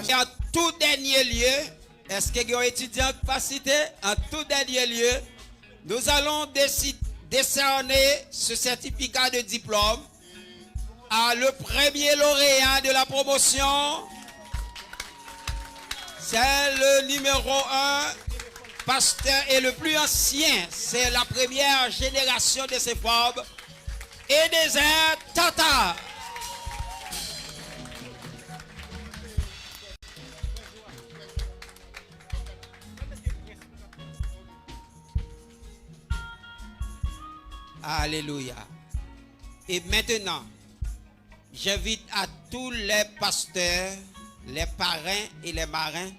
Et en tout dernier lieu, est-ce que les étudiants pas cité? En tout dernier lieu, nous allons décerner ce certificat de diplôme à le premier lauréat de la promotion. C'est le numéro 1, pasteur et le plus ancien. C'est la première génération de ces femmes. Et des airs Tata. Alléluia. Et maintenant, j'invite à tous les pasteurs, les parrains et les marins,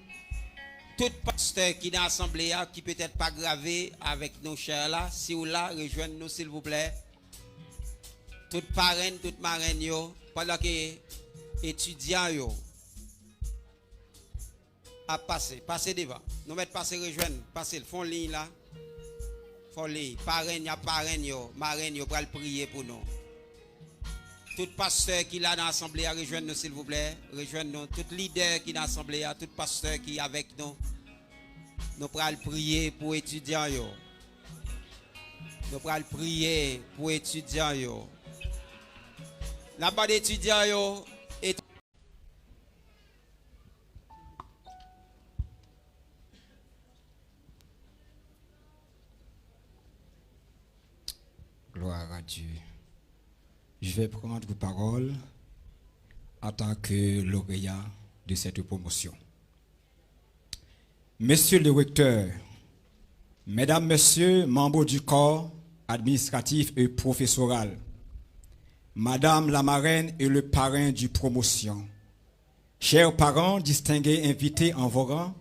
tout pasteur qui est dans l'assemblée, qui peut-être pas gravé avec nos chers là, si vous là, rejoignez-nous s'il vous plaît. Toute parraine, toute marraine, pendant que étudiants, à passer devant. Nous mettons passer, rejoindre, passer, font ligne là. Font ligne. Parraine, marraine, pour le prier pour nous. Tout pasteur qui est là dans l'assemblée, rejoignez-nous s'il vous plaît. Rejoignez-nous. Tout leader qui est dans l'assemblée, tout pasteur qui est avec nous. Nous pourrons prier pour étudiants. Nous pourrons prier pour étudiants. Là-bas d'étudiants, Gloire à Dieu. Je vais prendre la parole en tant que lauréat de cette promotion. Monsieur le recteur, mesdames, messieurs, membres du corps administratif et professoral, madame la marraine et le parrain du promotion, chers parents distingués invités en vos rangs,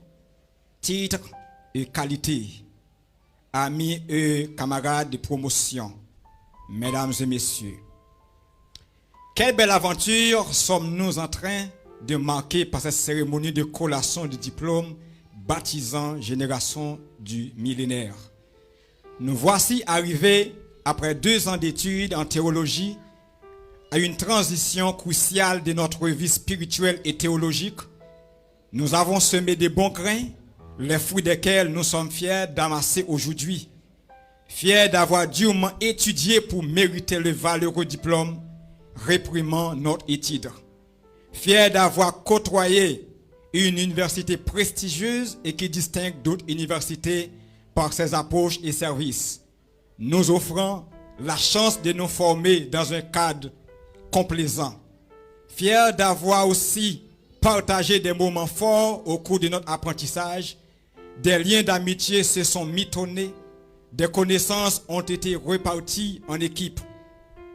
titres et qualités, amis et camarades de promotion, mesdames et messieurs, quelle belle aventure sommes-nous en train de marquer par cette cérémonie de collation de diplôme baptisant génération du millénaire. Nous voici arrivés, après 2 ans d'études en théologie, à une transition cruciale de notre vie spirituelle et théologique. Nous avons semé des bons grains, les fruits desquels nous sommes fiers d'amasser aujourd'hui. Fiers d'avoir durement étudié pour mériter le valeureux diplôme réprimant notre étude. Fiers d'avoir côtoyé une université prestigieuse et qui distingue d'autres universités par ses approches et services, nous offrant la chance de nous former dans un cadre complaisant. Fiers d'avoir aussi partagé des moments forts au cours de notre apprentissage, des liens d'amitié se sont mitonnés, des connaissances ont été reparties en équipe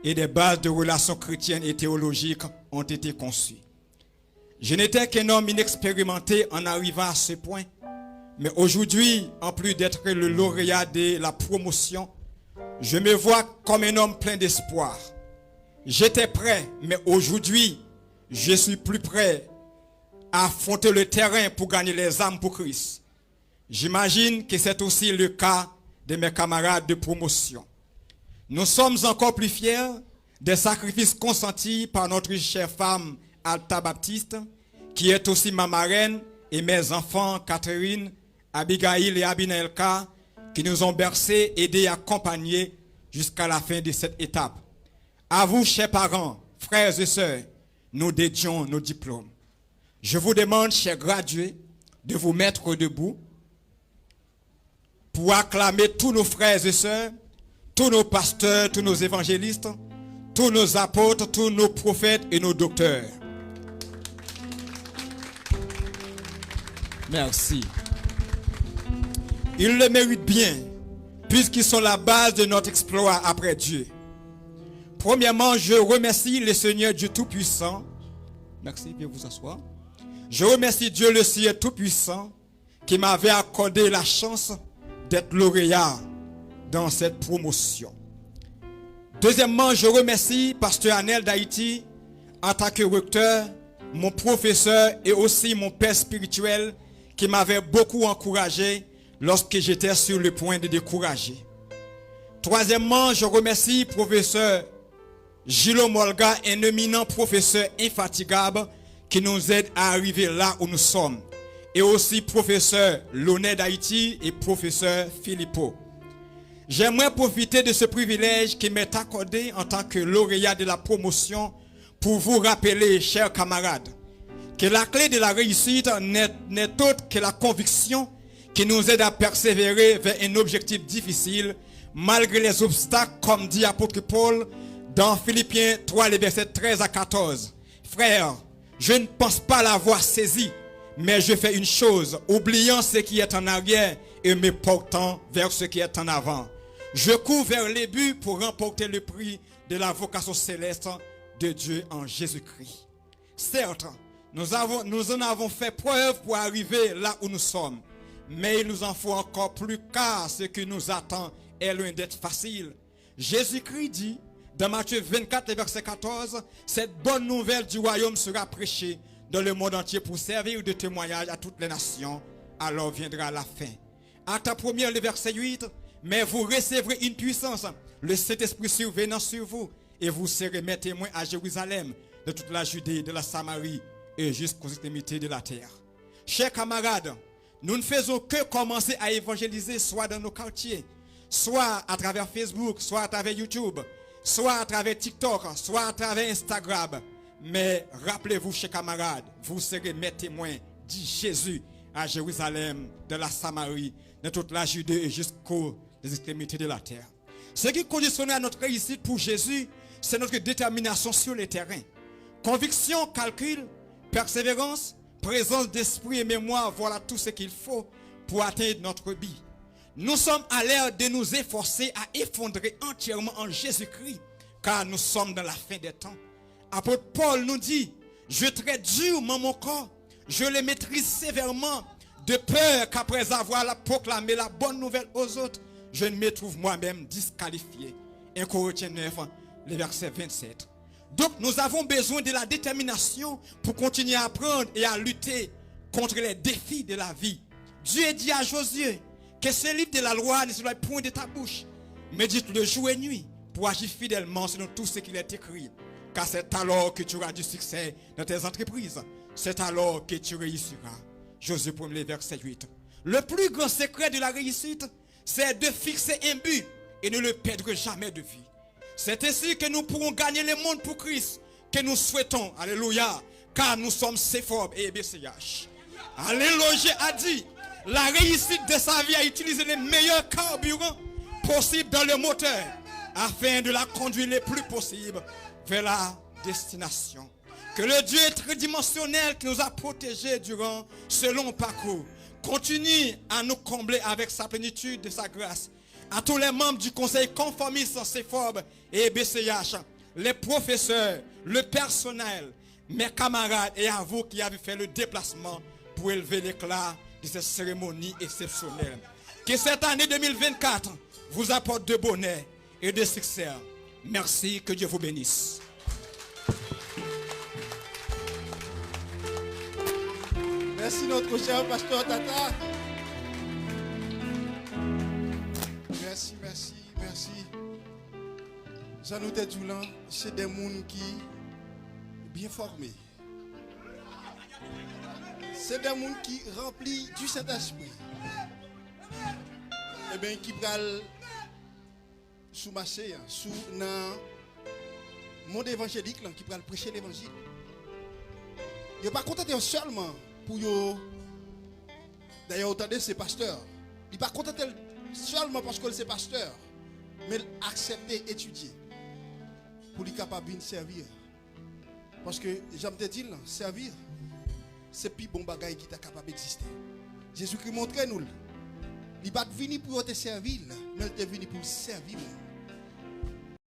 et des bases de relations chrétiennes et théologiques ont été conçues. Je n'étais qu'un homme inexpérimenté en arrivant à ce point, mais aujourd'hui, en plus d'être le lauréat de la promotion, je me vois comme un homme plein d'espoir. J'étais prêt, mais aujourd'hui, je suis plus prêt à affronter le terrain pour gagner les âmes pour Christ. J'imagine que c'est aussi le cas de mes camarades de promotion. Nous sommes encore plus fiers des sacrifices consentis par notre chère femme Alta Baptiste, qui est aussi ma marraine, et mes enfants Catherine, Abigail et Abinelka, qui nous ont bercés, aidés et accompagnés jusqu'à la fin de cette étape. À vous, chers parents, frères et sœurs, nous dédions nos diplômes. Je vous demande, chers gradués, de vous mettre debout pour acclamer tous nos frères et sœurs, tous nos pasteurs, tous nos évangélistes, tous nos apôtres, tous nos prophètes et nos docteurs. Merci. Ils le méritent bien, puisqu'ils sont la base de notre exploit après Dieu. Premièrement, je remercie le Seigneur Dieu Tout-Puissant. Merci, veuillez vous asseoir. Je remercie Dieu le Seigneur Tout-Puissant qui m'avait accordé la chance d'être lauréat dans cette promotion. Deuxièmement, je remercie Pasteur Anel d'Haïti en tant que recteur, mon professeur et aussi mon père spirituel qui m'avait beaucoup encouragé lorsque j'étais sur le point de décourager. Troisièmement, je remercie professeur Gilo Molga, un éminent professeur infatigable qui nous aident à arriver là où nous sommes. Et aussi professeur Launay d'Haïti et professeur Philippot. J'aimerais profiter de ce privilège qui m'est accordé en tant que lauréat de la promotion pour vous rappeler, chers camarades, que la clé de la réussite n'est autre que la conviction qui nous aide à persévérer vers un objectif difficile malgré les obstacles, comme dit l'apôtre Paul dans Philippiens 3, les versets 13 à 14. Frères, je ne pense pas l'avoir saisi, mais je fais une chose, oubliant ce qui est en arrière et me portant vers ce qui est en avant. Je cours vers les buts pour remporter le prix de la vocation céleste de Dieu en Jésus-Christ. Certes, nous en avons fait preuve pour arriver là où nous sommes, mais il nous en faut encore plus car ce qui nous attend est loin d'être facile. Jésus-Christ dit dans Matthieu 24, verset 14, cette bonne nouvelle du royaume sera prêchée dans le monde entier pour servir de témoignage à toutes les nations. Alors viendra la fin. Acte 1, le verset 8, mais vous recevrez une puissance, le Saint-Esprit survenant sur vous, et vous serez mes témoins à Jérusalem, de toute la Judée, de la Samarie et jusqu'aux extrémités de la terre. Chers camarades, nous ne faisons que commencer à évangéliser soit dans nos quartiers, soit à travers Facebook, soit à travers YouTube, soit à travers TikTok, soit à travers Instagram. Mais rappelez-vous, chers camarades, vous serez mes témoins, dit Jésus, à Jérusalem, de la Samarie, de toute la Judée et jusqu'aux extrémités de la terre. Ce qui conditionnait à notre réussite pour Jésus, c'est notre détermination sur le terrain. Conviction, calcul, persévérance, présence d'esprit et mémoire, voilà tout ce qu'il faut pour atteindre notre but. Nous sommes à l'ère de nous efforcer à effondrer entièrement en Jésus-Christ, car nous sommes dans la fin des temps. Apôtre Paul nous dit, je traite durement mon corps, je le maîtrise sévèrement, de peur qu'après avoir proclamé la bonne nouvelle aux autres, je ne me trouve moi-même disqualifié. 1 Corinthiens 9, le verset 27. Donc nous avons besoin de la détermination pour continuer à apprendre et à lutter contre les défis de la vie. Dieu dit à Josué que ce livre de la loi ne soit point de ta bouche. Médite-le jour et nuit pour agir fidèlement selon tout ce qu'il est écrit. Car c'est alors que tu auras du succès dans tes entreprises. C'est alors que tu réussiras. Josué 1, verset 8. Le plus grand secret de la réussite, c'est de fixer un but et ne le perdre jamais de vue. C'est ainsi que nous pourrons gagner le monde pour Christ, que nous souhaitons. Alléluia. Car nous sommes CFOB et EBCH. Alléluia a dit, la réussite de sa vie a utilisé les meilleurs carburants possibles dans le moteur, afin de la conduire le plus possible vers la destination. Que le Dieu tridimensionnel qui nous a protégés durant ce long parcours continue à nous combler avec sa plénitude de sa grâce. À tous les membres du conseil conformiste CFOB et BCH, les professeurs, le personnel, mes camarades et à vous qui avez fait le déplacement pour élever l'éclat de cette cérémonie exceptionnelle. Que cette année 2024 vous apporte de bonheur et de succès. Merci, que Dieu vous bénisse. Merci notre cher pasteur Tata. Merci, merci, merci. Jean-Nouté Doulan, c'est des gens qui sont bien formés. C'est des gens qui remplis du Saint-Esprit. Et bien, qui prennent sous marché, sous le monde évangélique, qui prennent prêcher l'évangile. Il n'est pas contenté seulement pour eux. D'ailleurs, autant de ces pasteurs. Il n'est pas contenté seulement parce que c'est pasteur, mais accepter, étudier pour lui capable de servir. Parce que j'aime te dire, servir, c'est plus bon bagaille qui est capable d'exister. Jésus-Christ montre nous. Il n'est pas venu pour te servir, mais il est venu pour servir.